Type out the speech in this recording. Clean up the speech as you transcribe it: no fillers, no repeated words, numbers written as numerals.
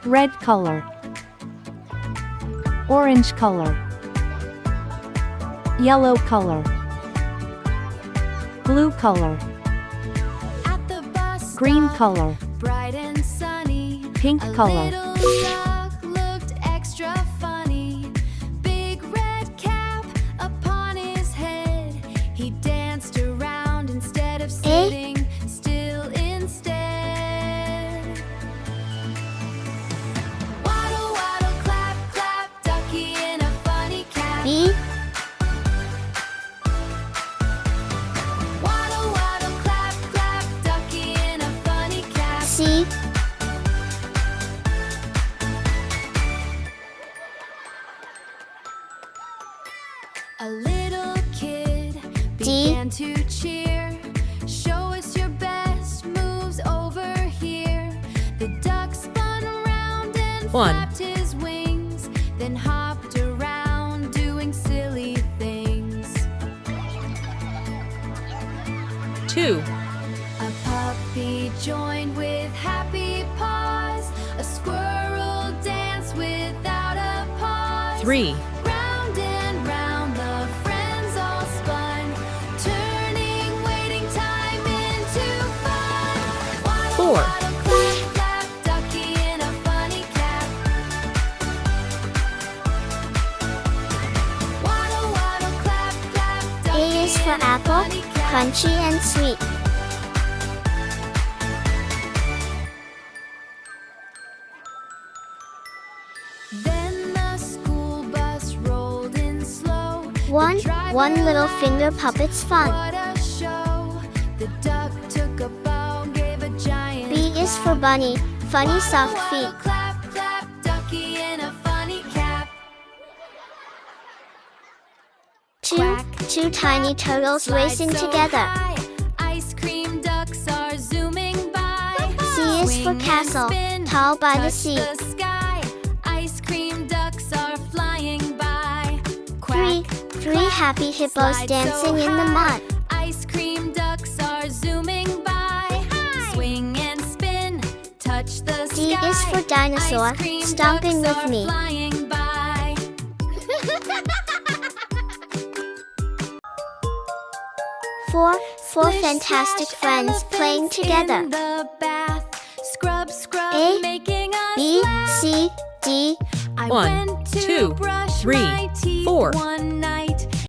Red color. Orange color. Yellow color. Blue color. At the bus Green stop, color. bright and sunny. Pink A color. little duck looked extra funny. Big red cap upon his head. He danced around instead of sitting still instead. Waddle, waddle, clap, clap, ducky in a funny cap. B. Waddle, waddle, clap, clap, ducky in a funny cap. C. A little kid D. began to cheer. Show us your best moves over here. The duck spun around and flapped his wings, then hopped around doing silly things. 2, A puppy joined with happy paws. A squirrel danced without a pause. 3, Round and round the friends all spun, turning waiting time into fun. Waddle, 4, waddle, clap, clap, ducky in a funny cap. Waddle, waddle, clap, clap, ducky A is for in a apple, funny cap. crunchy and sweet. Then the school bus rolled in slow. One, The driver one little laughed. finger puppet's fun. What a show! The duck took a bow, gave a giant B is for bunny, funny soft Waddle, feet. clap, clap, ducky in a funny cap. Two, Quack, two tiny turtles slide racing so together. high. Ice cream ducks are zooming by. C is for Swing and castle, spin, tall by the touch sea. the sky. Ice cream ducks are flying by. Three, Quack, three quack, happy hippos slide dancing so in the high. mud. Ice cream ducks are zooming by. Swing and spin, touch the D sky. is for dinosaur, Ice cream stomping ducks with are me. flying by. Four, four Splish, fantastic splash, friends playing elephants together. in the bath. Scrub, scrub, A, making us B, laugh. C, D. I 1, went to 2, brush 3, my teeth 4, one